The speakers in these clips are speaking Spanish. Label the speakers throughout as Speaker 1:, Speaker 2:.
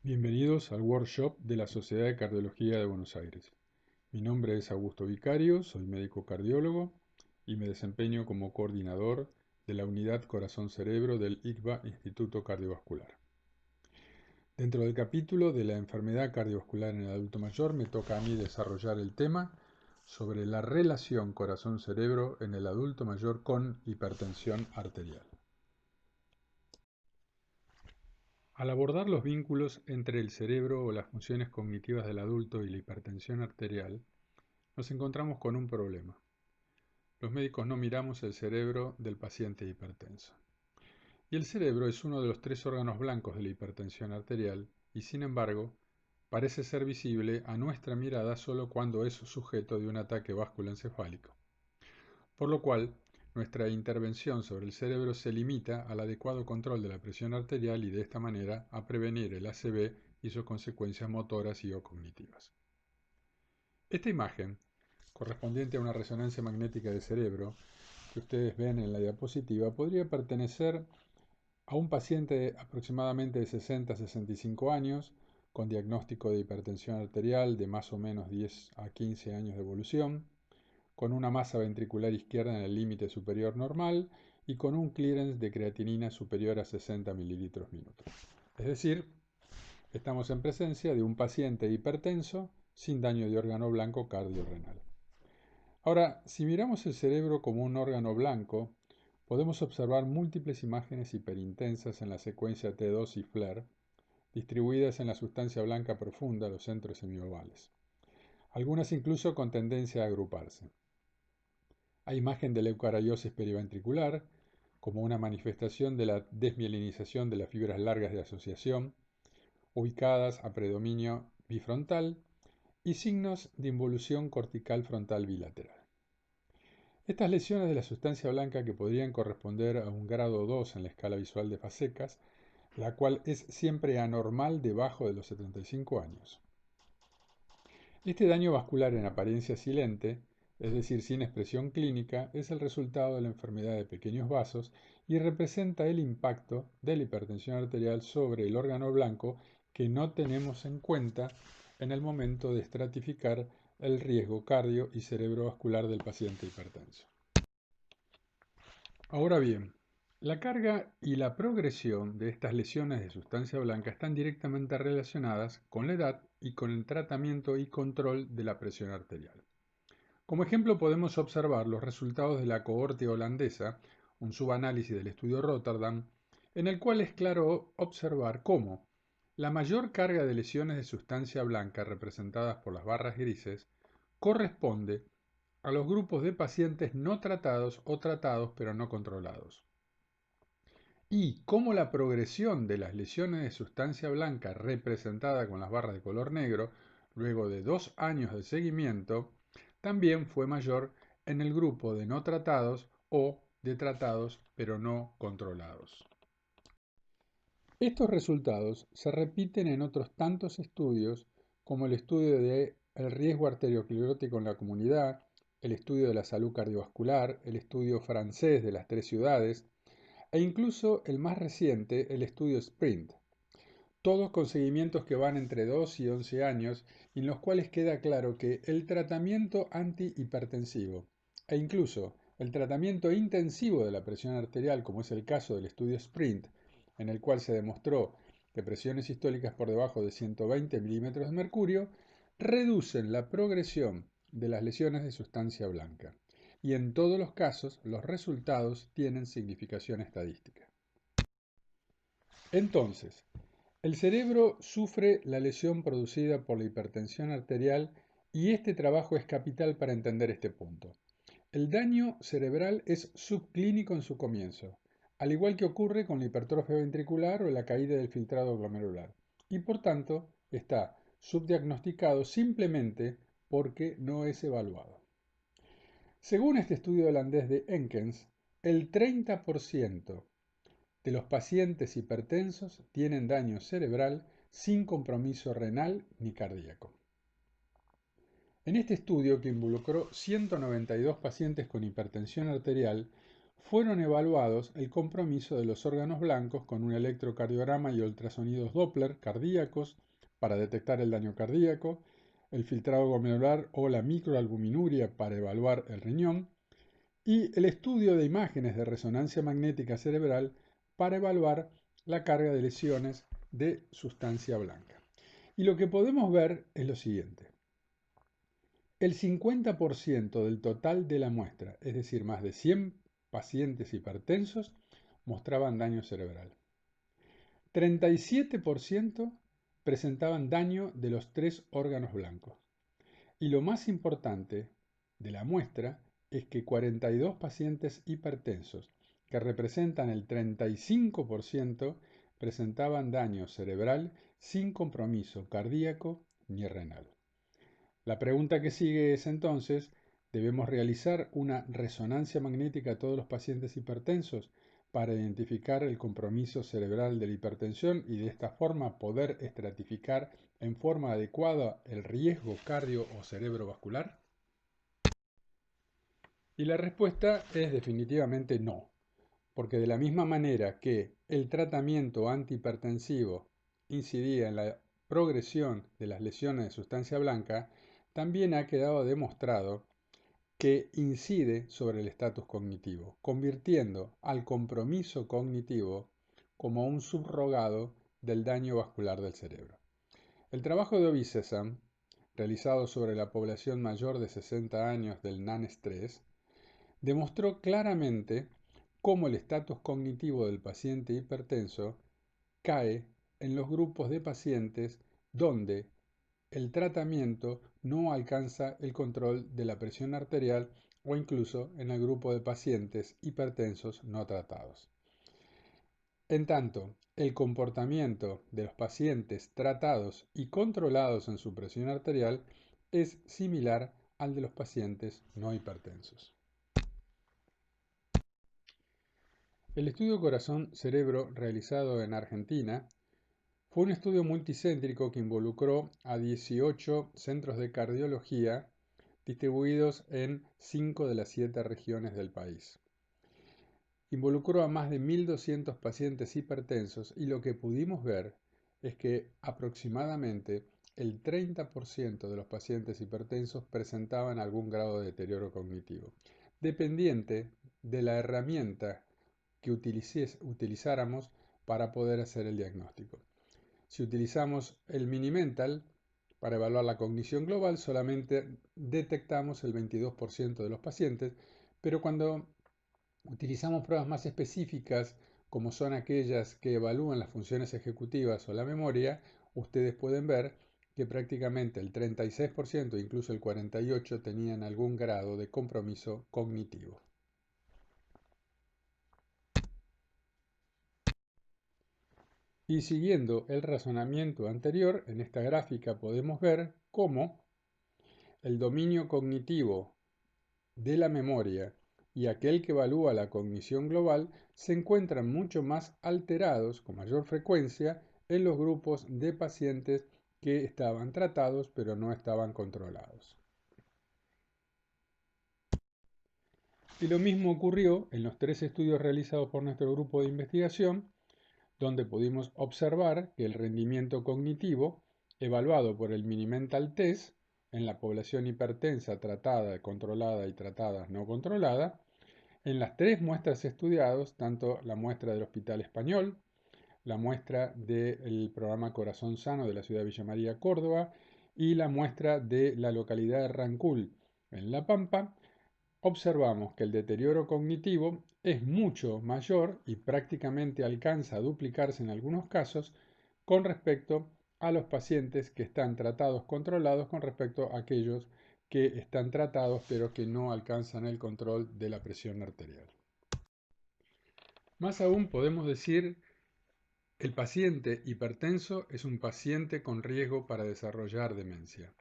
Speaker 1: Bienvenidos al workshop de la Sociedad de Cardiología de Buenos Aires. Mi nombre es Augusto Vicario, soy médico cardiólogo y me desempeño como coordinador de la Unidad Corazón-Cerebro del ICVA Instituto Cardiovascular. Dentro del capítulo de la enfermedad cardiovascular en el adulto mayor me toca a mí desarrollar el tema sobre la relación corazón-cerebro en el adulto mayor con hipertensión arterial. Al abordar los vínculos entre el cerebro o las funciones cognitivas del adulto y la hipertensión arterial, nos encontramos con un problema. Los médicos no miramos el cerebro del paciente hipertenso. Y el cerebro es uno de los tres órganos blancos de la hipertensión arterial y, sin embargo, parece ser visible a nuestra mirada solo cuando es sujeto de un ataque vasculoencefálico. Por lo cual, nuestra intervención sobre el cerebro se limita al adecuado control de la presión arterial y de esta manera a prevenir el ACV y sus consecuencias motoras y o cognitivas. Esta imagen, correspondiente a una resonancia magnética de cerebro, que ustedes ven en la diapositiva, podría pertenecer a un paciente de aproximadamente de 60 a 65 años, con diagnóstico de hipertensión arterial de más o menos 10 a 15 años de evolución, con una masa ventricular izquierda en el límite superior normal y con un clearance de creatinina superior a 60 mililitros minuto. Es decir, estamos en presencia de un paciente hipertenso sin daño de órgano blanco cardiorrenal. Ahora, si miramos el cerebro como un órgano blanco, podemos observar múltiples imágenes hiperintensas en la secuencia T2 y FLAIR, distribuidas en la sustancia blanca profunda, los centros semiovales, algunas incluso con tendencia a agruparse. Hay imagen de leucocariosis periventricular, como una manifestación de la desmielinización de las fibras largas de asociación, ubicadas a predominio bifrontal, y signos de involución cortical frontal bilateral. Estas lesiones de la sustancia blanca que podrían corresponder a un grado 2 en la escala visual de Fasecas, la cual es siempre anormal debajo de los 75 años. Este daño vascular en apariencia silente, es decir, sin expresión clínica, es el resultado de la enfermedad de pequeños vasos y representa el impacto de la hipertensión arterial sobre el órgano blanco que no tenemos en cuenta en el momento de estratificar el riesgo cardio y cerebrovascular del paciente hipertenso. Ahora bien, la carga y la progresión de estas lesiones de sustancia blanca están directamente relacionadas con la edad y con el tratamiento y control de la presión arterial. Como ejemplo podemos observar los resultados de la cohorte holandesa, un subanálisis del estudio Rotterdam, en el cual es claro observar cómo la mayor carga de lesiones de sustancia blanca representadas por las barras grises corresponde a los grupos de pacientes no tratados o tratados pero no controlados. Y cómo la progresión de las lesiones de sustancia blanca representada con las barras de color negro, luego de 2 años de seguimiento, también fue mayor en el grupo de no tratados o de tratados pero no controlados. Estos resultados se repiten en otros tantos estudios como el estudio de el riesgo arteriosclerótico en la comunidad, el estudio de la salud cardiovascular, el estudio francés de las 3 ciudades e incluso el más reciente, el estudio SPRINT, todos con seguimientos que van entre 2 y 11 años y en los cuales queda claro que el tratamiento antihipertensivo e incluso el tratamiento intensivo de la presión arterial, como es el caso del estudio SPRINT, en el cual se demostró que presiones sistólicas por debajo de 120 milímetros de mercurio reducen la progresión de las lesiones de sustancia blanca. Y en todos los casos los resultados tienen significación estadística. Entonces, el cerebro sufre la lesión producida por la hipertensión arterial y este trabajo es capital para entender este punto. El daño cerebral es subclínico en su comienzo, al igual que ocurre con la hipertrofia ventricular o la caída del filtrado glomerular, y por tanto está subdiagnosticado simplemente porque no es evaluado. Según este estudio holandés de Enkens, el 30% de los pacientes hipertensos tienen daño cerebral sin compromiso renal ni cardíaco. En este estudio, que involucró 192 pacientes con hipertensión arterial, fueron evaluados el compromiso de los órganos blancos con un electrocardiograma y ultrasonidos Doppler cardíacos para detectar el daño cardíaco, el filtrado glomerular o la microalbuminuria para evaluar el riñón, y el estudio de imágenes de resonancia magnética cerebral para evaluar la carga de lesiones de sustancia blanca. Y lo que podemos ver es lo siguiente. El 50% del total de la muestra, es decir, más de 100 pacientes hipertensos, mostraban daño cerebral. 37% presentaban daño de los 3 órganos blancos. Y lo más importante de la muestra es que 42 pacientes hipertensos, que representan el 35%, presentaban daño cerebral sin compromiso cardíaco ni renal. La pregunta que sigue es entonces, ¿debemos realizar una resonancia magnética a todos los pacientes hipertensos para identificar el compromiso cerebral de la hipertensión y de esta forma poder estratificar en forma adecuada el riesgo cardio o cerebrovascular? Y la respuesta es definitivamente no, porque de la misma manera que el tratamiento antihipertensivo incidía en la progresión de las lesiones de sustancia blanca, también ha quedado demostrado que incide sobre el estatus cognitivo, convirtiendo al compromiso cognitivo como un subrogado del daño vascular del cerebro. El trabajo de Ovisesam, realizado sobre la población mayor de 60 años del NANES-3, demostró claramente cómo el estatus cognitivo del paciente hipertenso cae en los grupos de pacientes donde el tratamiento no alcanza el control de la presión arterial o incluso en el grupo de pacientes hipertensos no tratados. En tanto, el comportamiento de los pacientes tratados y controlados en su presión arterial es similar al de los pacientes no hipertensos. El estudio corazón-cerebro realizado en Argentina fue un estudio multicéntrico que involucró a 18 centros de cardiología distribuidos en 5 de las 7 regiones del país. Involucró a más de 1.200 pacientes hipertensos y lo que pudimos ver es que aproximadamente el 30% de los pacientes hipertensos presentaban algún grado de deterioro cognitivo, dependiente de la herramienta que utilizáramos para poder hacer el diagnóstico. Si utilizamos el Mini-Mental para evaluar la cognición global, solamente detectamos el 22% de los pacientes, pero cuando utilizamos pruebas más específicas, como son aquellas que evalúan las funciones ejecutivas o la memoria, ustedes pueden ver que prácticamente el 36%, incluso el 48%, tenían algún grado de compromiso cognitivo. Y siguiendo el razonamiento anterior, en esta gráfica podemos ver cómo el dominio cognitivo de la memoria y aquel que evalúa la cognición global se encuentran mucho más alterados con mayor frecuencia en los grupos de pacientes que estaban tratados pero no estaban controlados. Y lo mismo ocurrió en los 3 estudios realizados por nuestro grupo de investigación, donde pudimos observar que el rendimiento cognitivo, evaluado por el Mini-Mental Test en la población hipertensa tratada, controlada y tratada no controlada, en las 3 muestras estudiadas, tanto la muestra del Hospital Español, la muestra del programa Corazón Sano de la ciudad de Villa María, Córdoba, y la muestra de la localidad de Rancul, en La Pampa, observamos que el deterioro cognitivo es mucho mayor y prácticamente alcanza a duplicarse en algunos casos con respecto a los pacientes que están tratados controlados con respecto a aquellos que están tratados pero que no alcanzan el control de la presión arterial. Más aún podemos decir, el paciente hipertenso es un paciente con riesgo para desarrollar demencia.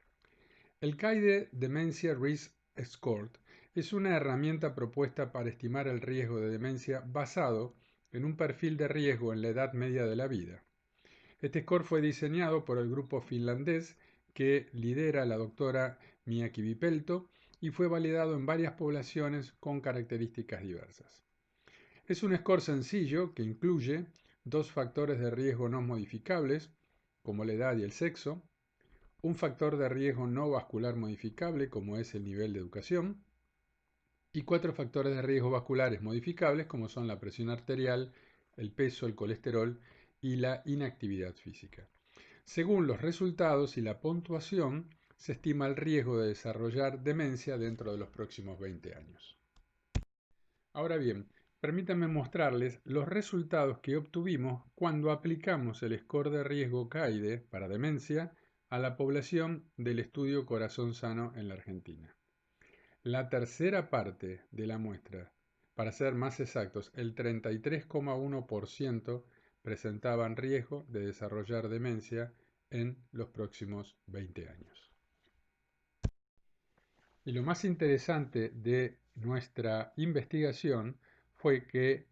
Speaker 1: El CAIDE Dementia Risk Score es una herramienta propuesta para estimar el riesgo de demencia basado en un perfil de riesgo en la edad media de la vida. Este score fue diseñado por el grupo finlandés que lidera la doctora Mia Kivipelto y fue validado en varias poblaciones con características diversas. Es un score sencillo que incluye dos factores de riesgo no modificables, como la edad y el sexo, un factor de riesgo no vascular modificable, como es el nivel de educación, y cuatro factores de riesgo vasculares modificables, como son la presión arterial, el peso, el colesterol y la inactividad física. Según los resultados y la puntuación, se estima el riesgo de desarrollar demencia dentro de los próximos 20 años. Ahora bien, permítanme mostrarles los resultados que obtuvimos cuando aplicamos el score de riesgo CAIDE para demencia a la población del estudio Corazón Sano en la Argentina. La tercera parte de la muestra, para ser más exactos, el 33,1% presentaban riesgo de desarrollar demencia en los próximos 20 años. Y lo más interesante de nuestra investigación fue que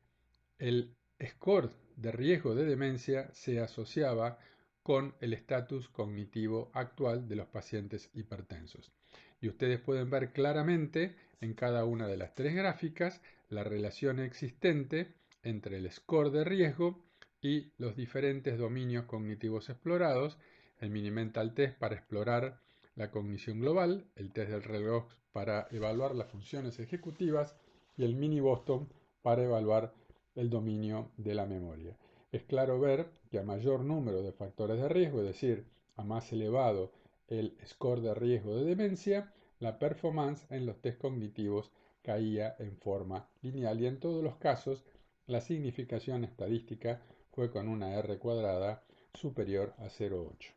Speaker 1: el score de riesgo de demencia se asociaba con el estatus cognitivo actual de los pacientes hipertensos. Y ustedes pueden ver claramente en cada una de las tres gráficas la relación existente entre el score de riesgo y los diferentes dominios cognitivos explorados, el Mini-Mental Test para explorar la cognición global, el test del reloj para evaluar las funciones ejecutivas y el Mini-Boston para evaluar el dominio de la memoria. Es claro ver que a mayor número de factores de riesgo, es decir, a más elevado el score de riesgo de demencia, la performance en los test cognitivos caía en forma lineal y en todos los casos la significación estadística fue con una R cuadrada superior a 0,8.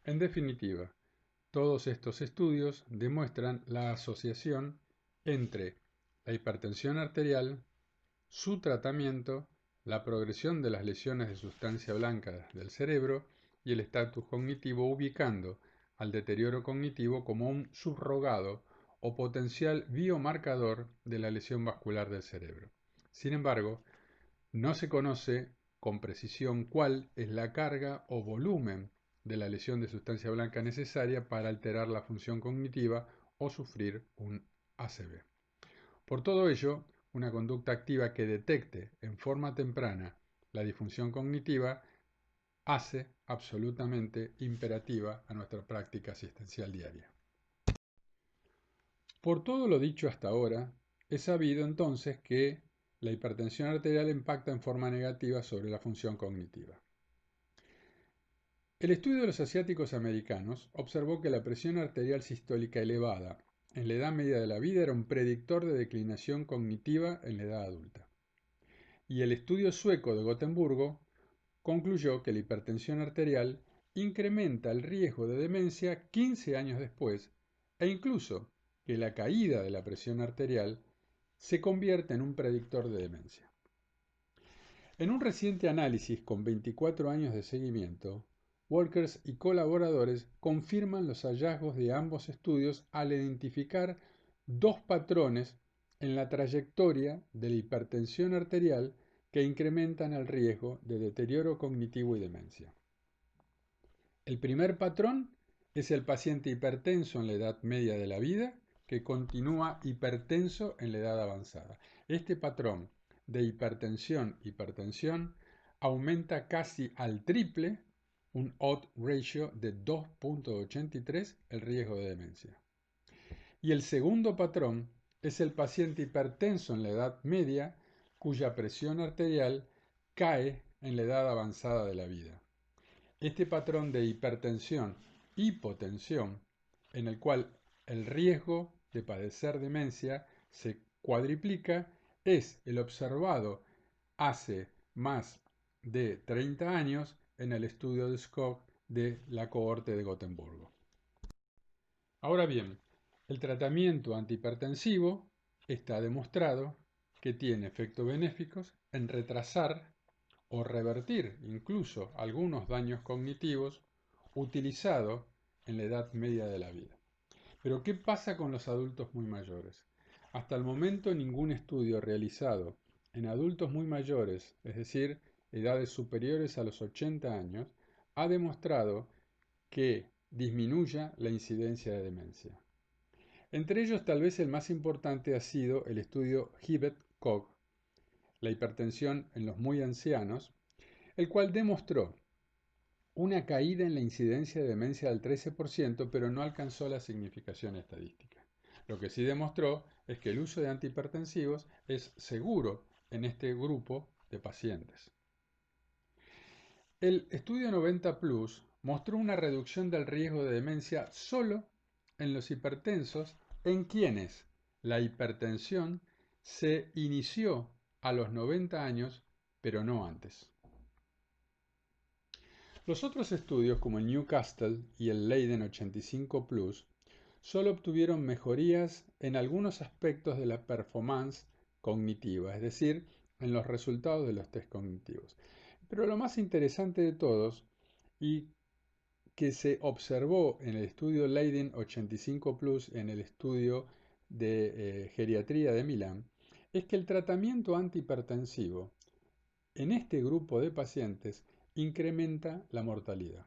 Speaker 1: En definitiva, todos estos estudios demuestran la asociación entre la hipertensión arterial, su tratamiento, la progresión de las lesiones de sustancia blanca del cerebro y el estatus cognitivo, ubicando al deterioro cognitivo como un subrogado o potencial biomarcador de la lesión vascular del cerebro. Sin embargo, no se conoce con precisión cuál es la carga o volumen de la lesión de sustancia blanca necesaria para alterar la función cognitiva o sufrir un ACV. Por todo ello, una conducta activa que detecte en forma temprana la disfunción cognitiva hace absolutamente imperativa a nuestra práctica asistencial diaria. Por todo lo dicho hasta ahora, es sabido entonces que la hipertensión arterial impacta en forma negativa sobre la función cognitiva. El estudio de los asiáticos americanos observó que la presión arterial sistólica elevada en la edad media de la vida era un predictor de declinación cognitiva en la edad adulta. Y el estudio sueco de Gotemburgo concluyó que la hipertensión arterial incrementa el riesgo de demencia 15 años después e incluso que la caída de la presión arterial se convierte en un predictor de demencia. En un reciente análisis con 24 años de seguimiento, Walkers y colaboradores confirman los hallazgos de ambos estudios al identificar dos patrones en la trayectoria de la hipertensión arterial que incrementan el riesgo de deterioro cognitivo y demencia. El primer patrón es el paciente hipertenso en la edad media de la vida que continúa hipertenso en la edad avanzada. Este patrón de hipertensión aumenta casi al triple, un odds ratio de 2,83, el riesgo de demencia. Y el segundo patrón es el paciente hipertenso en la edad media cuya presión arterial cae en la edad avanzada de la vida. Este patrón de hipotensión, en el cual el riesgo de padecer demencia se cuadriplica, es el observado hace más de 30 años en el estudio de SCOG de la cohorte de Gotemburgo. Ahora bien, el tratamiento antihipertensivo está demostrado que tiene efectos benéficos en retrasar o revertir incluso algunos daños cognitivos utilizado en la edad media de la vida. Pero ¿qué pasa con los adultos muy mayores? Hasta el momento ningún estudio realizado en adultos muy mayores, es decir, edades superiores a los 80 años, ha demostrado que disminuya la incidencia de demencia. Entre ellos, tal vez el más importante ha sido el estudio Hibbett-Koch, la hipertensión en los muy ancianos, el cual demostró una caída en la incidencia de demencia del 13%, pero no alcanzó la significación estadística. Lo que sí demostró es que el uso de antihipertensivos es seguro en este grupo de pacientes. El estudio 90 Plus mostró una reducción del riesgo de demencia solo en los hipertensos en quienes la hipertensión se inició a los 90 años, pero no antes. Los otros estudios, como el Newcastle y el Leiden 85 Plus, solo obtuvieron mejorías en algunos aspectos de la performance cognitiva, es decir, en los resultados de los test cognitivos. Pero lo más interesante de todos, y que se observó en el estudio Leiden 85 Plus, en el estudio de geriatría de Milán, es que el tratamiento antihipertensivo en este grupo de pacientes incrementa la mortalidad,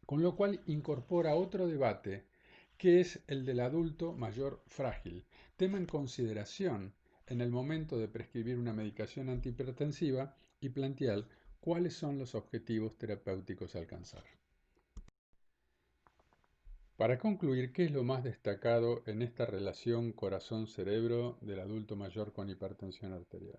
Speaker 1: con lo cual incorpora otro debate que es el del adulto mayor frágil, tema en consideración en el momento de prescribir una medicación antihipertensiva y plantear cuáles son los objetivos terapéuticos a alcanzar. Para concluir, ¿qué es lo más destacado en esta relación corazón-cerebro del adulto mayor con hipertensión arterial?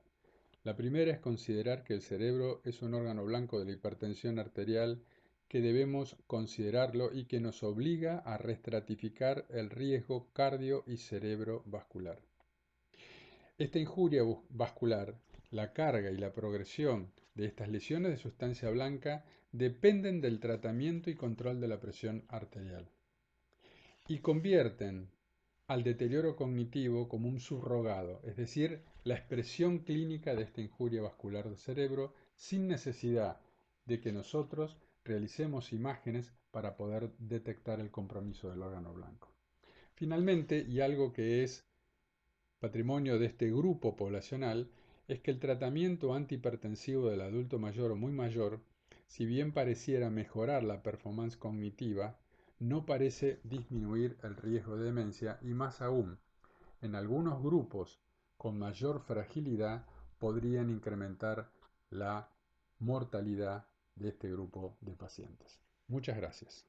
Speaker 1: La primera es considerar que el cerebro es un órgano blanco de la hipertensión arterial, que debemos considerarlo y que nos obliga a reestratificar el riesgo cardio y cerebrovascular. Esta injuria vascular, la carga y la progresión de estas lesiones de sustancia blanca dependen del tratamiento y control de la presión arterial y convierten al deterioro cognitivo como un subrogado, es decir, la expresión clínica de esta injuria vascular del cerebro sin necesidad de que nosotros realicemos imágenes para poder detectar el compromiso del órgano blanco. Finalmente, y algo que es patrimonio de este grupo poblacional, es que el tratamiento antihipertensivo del adulto mayor o muy mayor, si bien pareciera mejorar la performance cognitiva, no parece disminuir el riesgo de demencia y más aún, en algunos grupos con mayor fragilidad podrían incrementar la mortalidad de este grupo de pacientes. Muchas gracias.